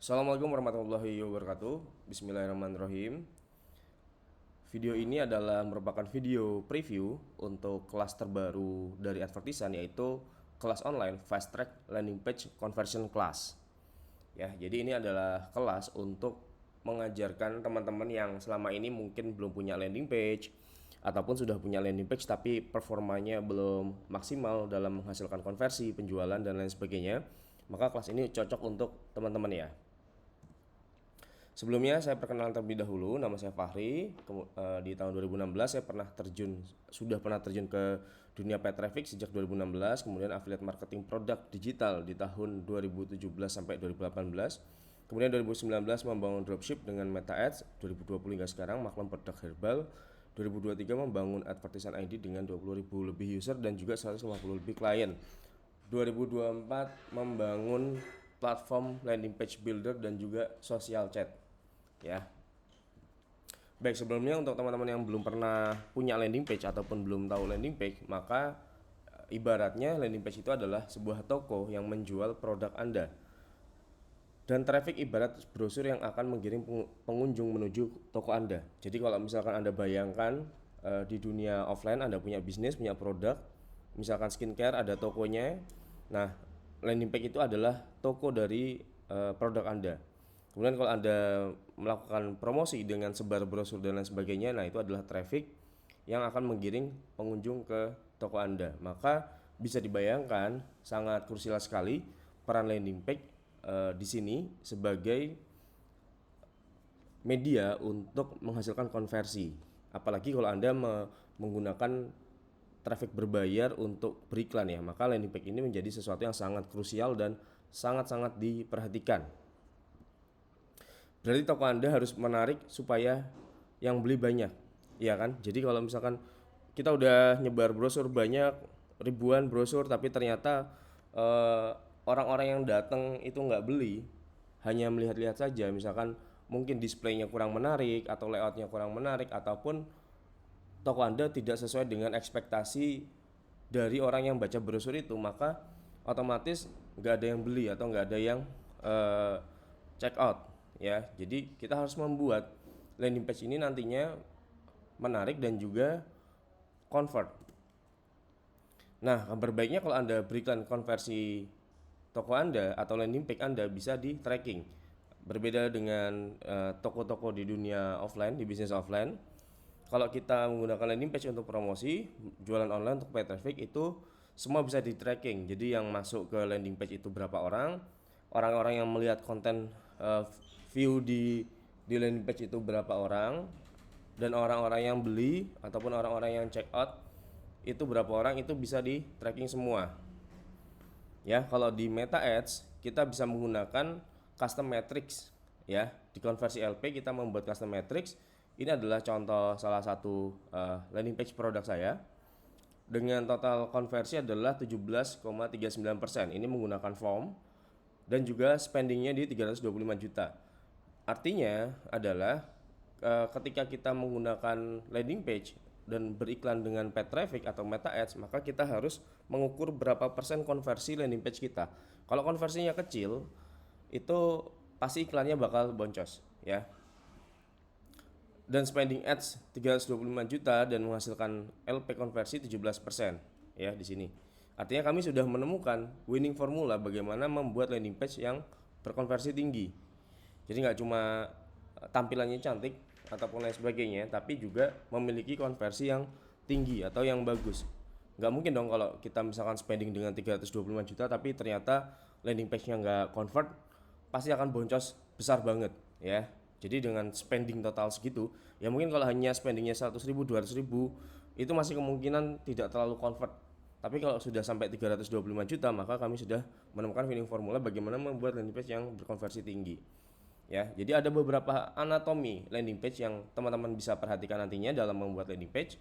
Assalamualaikum warahmatullahi wabarakatuh. Bismillahirrahmanirrahim. Video ini adalah merupakan video preview untuk kelas terbaru dari Advertisan, yaitu kelas online Fast Track Landing Page Conversion Class. Ya, jadi ini adalah kelas untuk mengajarkan teman-teman yang selama ini mungkin belum punya landing page ataupun sudah punya landing page tapi performanya belum maksimal dalam menghasilkan konversi, penjualan dan lain sebagainya. Maka kelas ini cocok untuk teman-teman ya. Sebelumnya saya perkenalan terlebih dahulu, nama saya Fahri. Di tahun 2016 saya sudah pernah terjun ke dunia paid traffic sejak 2016, kemudian affiliate marketing produk digital di tahun 2017 sampai 2018. Kemudian 2019 membangun dropship dengan Meta Ads, 2020 hingga sekarang Maklum Produk Herbal, 2023 membangun Advertisan ID dengan 20.000 lebih user dan juga 150 lebih klien. 2024 membangun platform landing page builder dan juga social chat. Ya. Baik, sebelumnya untuk teman-teman yang belum pernah punya landing page ataupun belum tahu landing page, maka ibaratnya landing page itu adalah sebuah toko yang menjual produk Anda. Dan traffic ibarat brosur yang akan menggiring pengunjung menuju toko Anda. Jadi kalau misalkan Anda bayangkan di dunia offline Anda punya bisnis, punya produk, misalkan skincare ada tokonya. Nah, landing page itu adalah toko dari produk Anda. Kemudian kalau Anda melakukan promosi dengan sebar brosur dan lain sebagainya, nah itu adalah traffic yang akan menggiring pengunjung ke toko Anda. Maka bisa dibayangkan sangat krusial sekali peran landing page di sini sebagai media untuk menghasilkan konversi. Apalagi kalau Anda menggunakan traffic berbayar untuk beriklan ya, maka landing page ini menjadi sesuatu yang sangat krusial dan sangat-sangat diperhatikan. Berarti toko Anda harus menarik supaya yang beli banyak, ya kan? Jadi kalau misalkan kita udah nyebar brosur banyak, ribuan brosur, tapi ternyata orang-orang yang datang itu nggak beli, hanya melihat-lihat saja, misalkan mungkin displaynya kurang menarik atau layoutnya kurang menarik, ataupun toko Anda tidak sesuai dengan ekspektasi dari orang yang baca brosur itu, maka otomatis nggak ada yang beli atau nggak ada yang check out ya. Jadi kita harus membuat landing page ini nantinya menarik dan juga convert. Nah, kabar baiknya kalau Anda berikan konversi toko Anda atau landing page Anda bisa di tracking. Berbeda dengan toko-toko di dunia offline, di bisnis offline. Kalau kita menggunakan landing page untuk promosi, jualan online untuk paid traffic, itu semua bisa di tracking. Jadi yang masuk ke landing page itu berapa orang, orang-orang yang melihat konten view di landing page itu berapa orang, dan orang-orang yang beli ataupun orang-orang yang check out itu berapa orang, itu bisa di tracking semua. Ya, kalau di Meta Ads kita bisa menggunakan custom matrix ya. Di konversi LP kita membuat custom matrix. Ini adalah contoh salah satu landing page produk saya dengan total konversi adalah 17,39%. Ini menggunakan form dan juga spendingnya di 325 juta. Artinya adalah ketika kita menggunakan landing page dan beriklan dengan paid traffic atau Meta Ads, maka kita harus mengukur berapa persen konversi landing page kita. Kalau konversinya kecil, itu pasti iklannya bakal boncos ya. Dan spending ads 325 juta dan menghasilkan LP konversi 17% ya di sini. Artinya kami sudah menemukan winning formula bagaimana membuat landing page yang berkonversi tinggi. Jadi nggak cuma tampilannya cantik ataupun lain sebagainya, tapi juga memiliki konversi yang tinggi atau yang bagus. Nggak mungkin dong kalau kita misalkan spending dengan 325 juta tapi ternyata landing page-nya nggak convert, pasti akan boncos besar banget ya. Jadi dengan spending total segitu, ya mungkin kalau hanya spendingnya 100.000, 200.000, itu masih kemungkinan tidak terlalu convert. Tapi kalau sudah sampai 325 juta, maka kami sudah menemukan winning formula bagaimana membuat landing page yang berkonversi tinggi. Ya, jadi ada beberapa anatomi landing page yang teman-teman bisa perhatikan nantinya dalam membuat landing page.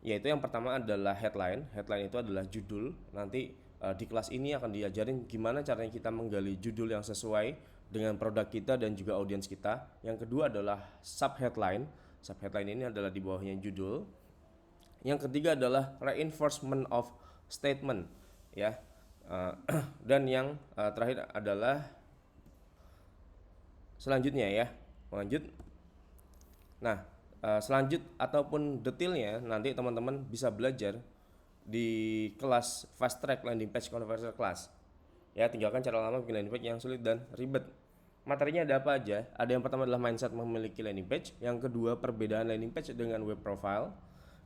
Yaitu yang pertama adalah headline. Headline itu adalah judul. Nanti di kelas ini akan diajarin gimana caranya kita menggali judul yang sesuai dengan produk kita dan juga audiens kita. Yang kedua adalah sub headline. Sub headline ini adalah di bawahnya judul. Yang ketiga adalah reinforcement of statement ya. Dan yang terakhir adalah selanjutnya ya, lanjut. Nah, selanjut ataupun detailnya nanti teman-teman bisa belajar di kelas Fast Track Landing Page Conversion Class. Ya, tinggalkan cara lama bikin landing page yang sulit dan ribet. Materinya ada apa aja? Ada yang pertama adalah mindset memiliki landing page, yang kedua perbedaan landing page dengan web profile,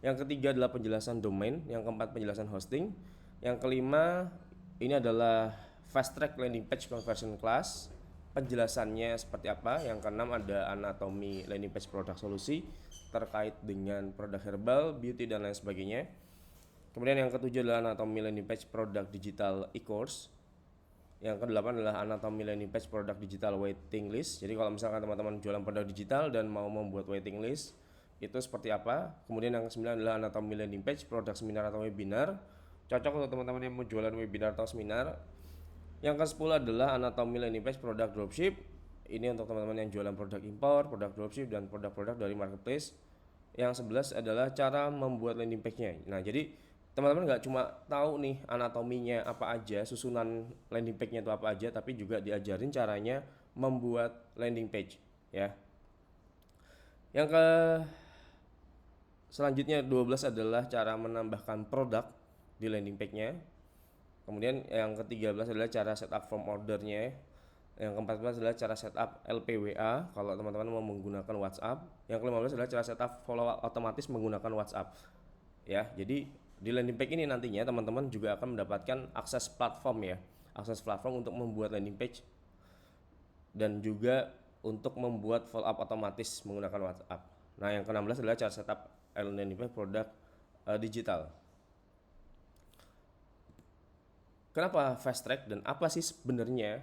yang ketiga adalah penjelasan domain, yang keempat penjelasan hosting, yang kelima ini adalah Fast Track Landing Page Conversion Class, penjelasannya seperti apa. Yang keenam ada anatomi landing page produk solusi terkait dengan produk herbal, beauty dan lain sebagainya. Kemudian yang ketujuh adalah anatomi landing page produk digital e-course. Yang kedelapan adalah anatomi landing page produk digital waiting list. Jadi kalau misalkan teman-teman jualan produk digital dan mau membuat waiting list, itu seperti apa. Kemudian yang kesembilan adalah anatomi landing page produk seminar atau webinar. Cocok untuk teman-teman yang mau jualan webinar atau seminar. Yang ke-10 adalah anatomi landing page produk dropship. Ini untuk teman-teman yang jualan produk impor, produk dropship dan produk-produk dari marketplace. Yang 11 adalah cara membuat landing page-nya. Nah, jadi teman-teman nggak cuma tahu nih anatominya apa aja, susunan landing page-nya itu apa aja, tapi juga diajarin caranya membuat landing page ya. Yang ke selanjutnya 12 adalah cara menambahkan produk di landing page-nya. Kemudian yang ke-13 adalah cara setup form ordernya. Yang ke-14 adalah cara setup LPWA kalau teman-teman mau menggunakan WhatsApp. Yang ke-15 adalah cara setup follow up otomatis menggunakan WhatsApp. Ya, jadi di landing page ini nantinya teman-teman juga akan mendapatkan akses platform ya, akses platform untuk membuat landing page dan juga untuk membuat follow up otomatis menggunakan WhatsApp. Nah, yang ke-16 adalah cara setup landing page produk digital. Kenapa fast track dan apa sih sebenarnya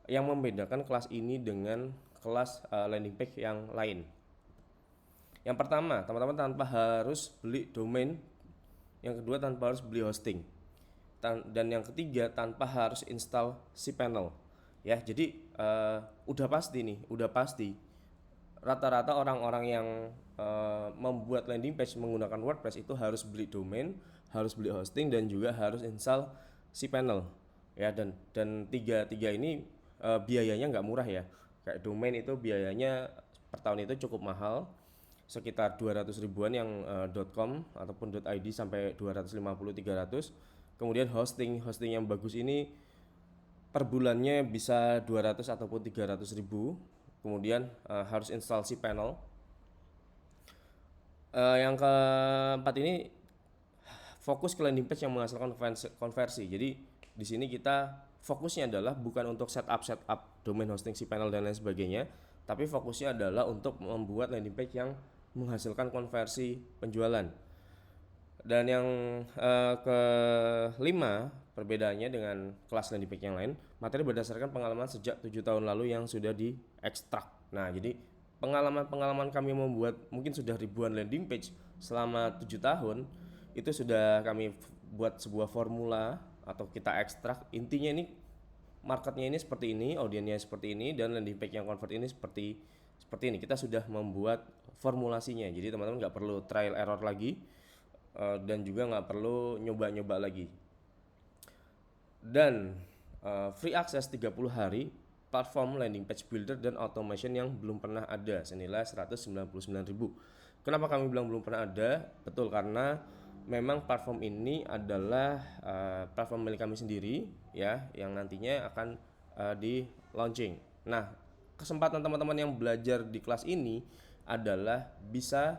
yang membedakan kelas ini dengan kelas landing page yang lain? Yang pertama, teman-teman tanpa harus beli domain. Yang kedua, tanpa harus beli hosting. Dan yang ketiga, tanpa harus install cPanel. Ya, jadi udah pasti rata-rata orang-orang yang membuat landing page menggunakan WordPress itu harus beli domain, harus beli hosting dan juga harus install cPanel. Ya, dan tiga ini biayanya nggak murah ya. Kayak domain itu biayanya per tahun itu cukup mahal, sekitar 200 ribuan yang .com ataupun .id sampai 250-300. Kemudian hosting yang bagus ini per bulannya bisa 200 ataupun 300 ribu. Kemudian harus install cPanel. Yang keempat ini fokus ke landing page yang menghasilkan konversi. Jadi di sini kita fokusnya adalah bukan untuk setup domain hosting cPanel dan lain sebagainya, tapi fokusnya adalah untuk membuat landing page yang menghasilkan konversi penjualan. Dan yang kelima, perbedaannya dengan kelas landing page yang lain, materi berdasarkan pengalaman sejak 7 tahun lalu yang sudah diekstrak. Nah, jadi pengalaman kami membuat mungkin sudah ribuan landing page selama 7 tahun, itu sudah kami buat sebuah formula atau kita ekstrak. Intinya ini marketnya ini seperti ini, audiensnya seperti ini, dan landing page yang convert ini seperti ini. Kita sudah membuat formulasinya, jadi teman-teman nggak perlu trial error lagi dan juga nggak perlu nyoba-nyoba lagi. Dan free access 30 hari platform landing page builder dan automation yang belum pernah ada senilai 199.000. Kenapa kami bilang belum pernah ada? Betul, karena memang platform ini adalah platform milik kami sendiri ya, yang nantinya akan di launching. Nah, kesempatan teman-teman yang belajar di kelas ini adalah bisa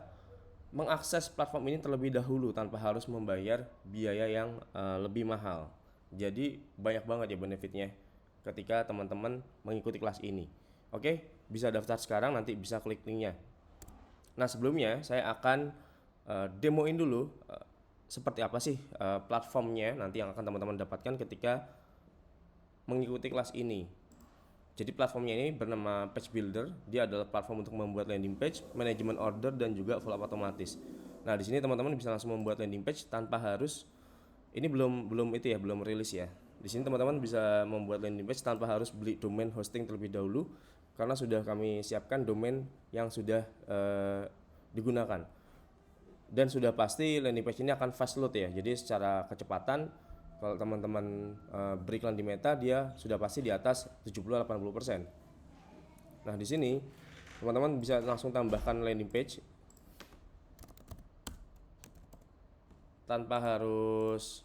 mengakses platform ini terlebih dahulu tanpa harus membayar biaya yang lebih mahal. Jadi banyak banget ya benefitnya ketika teman-teman mengikuti kelas ini. Oke, bisa daftar sekarang, nanti bisa klik linknya. Nah, sebelumnya saya akan demoin dulu seperti apa sih platformnya nanti yang akan teman-teman dapatkan ketika mengikuti kelas ini. Jadi platformnya ini bernama Page Builder. Dia adalah platform untuk membuat landing page, manajemen order dan juga follow up otomatis. Nah, di sini teman-teman bisa langsung membuat landing page tanpa harus, ini belum rilis ya. Di sini teman-teman bisa membuat landing page tanpa harus beli domain hosting terlebih dahulu karena sudah kami siapkan domain yang sudah digunakan. Dan sudah pasti landing page ini akan fast load ya. Jadi secara kecepatan kalau teman-teman beriklan di Meta, dia sudah pasti di atas 70-80%. Nah, di sini teman-teman bisa langsung tambahkan landing page tanpa harus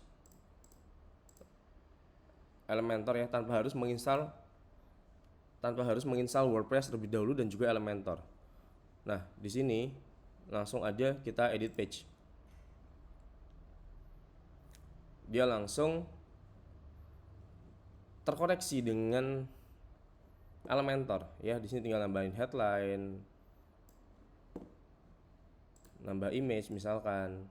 Elementor ya, tanpa harus menginstal WordPress terlebih dahulu dan juga Elementor. Nah, di sini langsung aja kita edit page. Dia langsung terkoneksi dengan Elementor ya. Di sini tinggal nambahin headline, nambah image misalkan.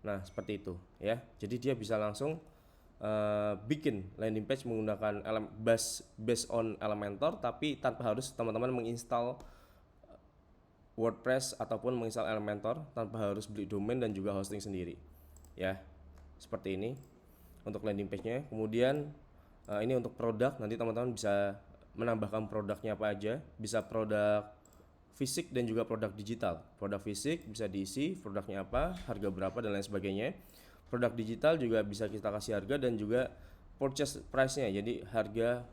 Nah, seperti itu ya. Jadi dia bisa langsung bikin landing page menggunakan based on Elementor, tapi tanpa harus teman-teman menginstal WordPress ataupun menginstal Elementor, tanpa harus beli domain dan juga hosting sendiri ya. Seperti ini untuk landing page-nya. Kemudian ini untuk produk, nanti teman-teman bisa menambahkan produknya apa aja, bisa produk fisik dan juga produk digital. Produk fisik bisa diisi produknya apa, harga berapa dan lain sebagainya. Produk digital juga bisa kita kasih harga dan juga purchase price-nya, jadi harga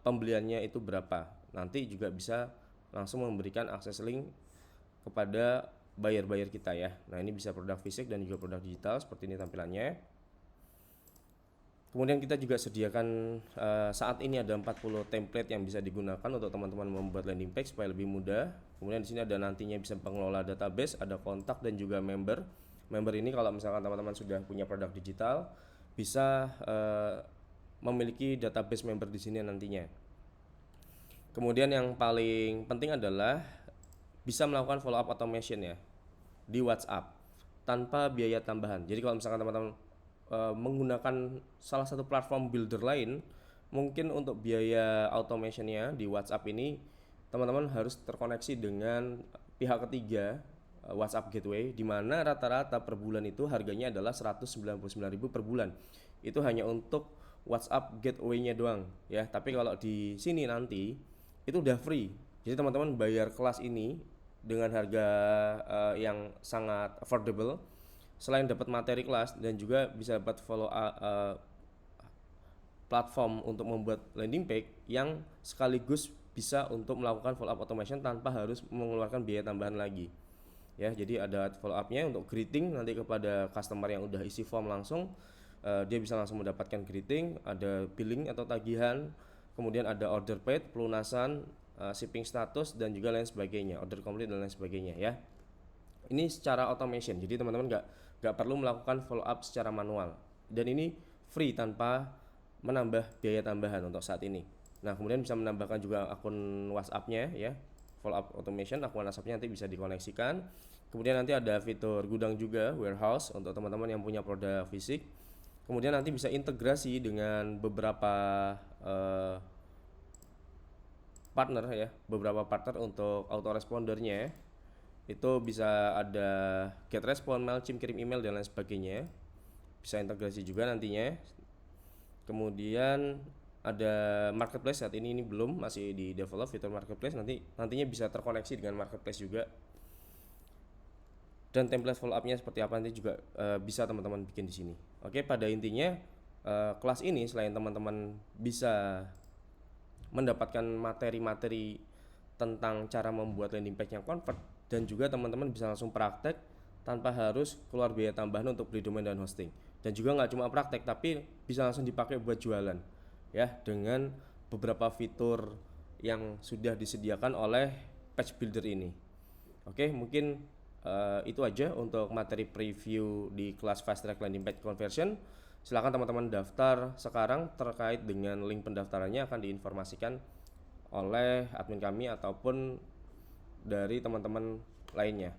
pembeliannya itu berapa. Nanti juga bisa langsung memberikan akses link kepada buyer-buyer kita ya. Nah, ini bisa produk fisik dan juga produk digital, seperti ini tampilannya. Kemudian kita juga sediakan saat ini ada 40 template yang bisa digunakan untuk teman-teman membuat landing page supaya lebih mudah. Kemudian di sini ada nantinya bisa pengelola database, ada kontak dan juga member. Member ini kalau misalkan teman-teman sudah punya produk digital bisa memiliki database member di sini nantinya. Kemudian yang paling penting adalah bisa melakukan follow up automation ya di WhatsApp tanpa biaya tambahan. Jadi kalau misalkan teman-teman menggunakan salah satu platform builder lain, mungkin untuk biaya automationnya di WhatsApp ini teman-teman harus terkoneksi dengan pihak ketiga WhatsApp Gateway, di mana rata-rata per bulan itu harganya adalah 199.000 per bulan. Itu hanya untuk WhatsApp Gateway-nya doang ya. Tapi kalau di sini nanti itu udah free. Jadi teman-teman bayar kelas ini dengan harga yang sangat affordable. Selain dapat materi kelas dan juga bisa dapat follow platform untuk membuat landing page yang sekaligus bisa untuk melakukan follow up automation tanpa harus mengeluarkan biaya tambahan lagi ya. Jadi ada follow up-nya untuk greeting nanti kepada customer yang udah isi form langsung, dia bisa langsung mendapatkan greeting, ada billing atau tagihan, kemudian ada order paid, pelunasan, shipping status dan juga lain sebagainya, order complete dan lain sebagainya ya. Ini secara automation, jadi teman-teman nggak perlu melakukan follow up secara manual, dan ini free tanpa menambah biaya tambahan untuk saat ini. Nah, kemudian bisa menambahkan juga akun WhatsApp-nya ya, follow up automation, akun WhatsApp-nya nanti bisa dikoneksikan. Kemudian nanti ada fitur gudang juga, warehouse untuk teman-teman yang punya produk fisik. Kemudian nanti bisa integrasi dengan beberapa partner ya, beberapa partner untuk autorespondernya. Itu bisa ada GetResponse, Mailchimp, kirim email dan lain sebagainya. Bisa integrasi juga nantinya. Kemudian ada marketplace, saat ini belum, masih di develop fitur marketplace, nantinya bisa terkoneksi dengan marketplace juga. Dan template follow up-nya seperti apa nanti juga bisa teman-teman bikin di sini. Oke, pada intinya kelas ini selain teman-teman bisa mendapatkan materi-materi tentang cara membuat landing page yang convert, dan juga teman-teman bisa langsung praktek tanpa harus keluar biaya tambahan untuk beli domain dan hosting. Dan juga nggak cuma praktek, tapi bisa langsung dipakai buat jualan ya, dengan beberapa fitur yang sudah disediakan oleh page builder ini. Oke, mungkin itu aja untuk materi preview di kelas Fast Track Landing Page Conversion. Silakan teman-teman daftar sekarang, terkait dengan link pendaftarannya akan diinformasikan oleh admin kami ataupun dari teman-teman lainnya.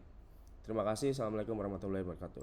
Terima kasih. Assalamualaikum warahmatullahi wabarakatuh.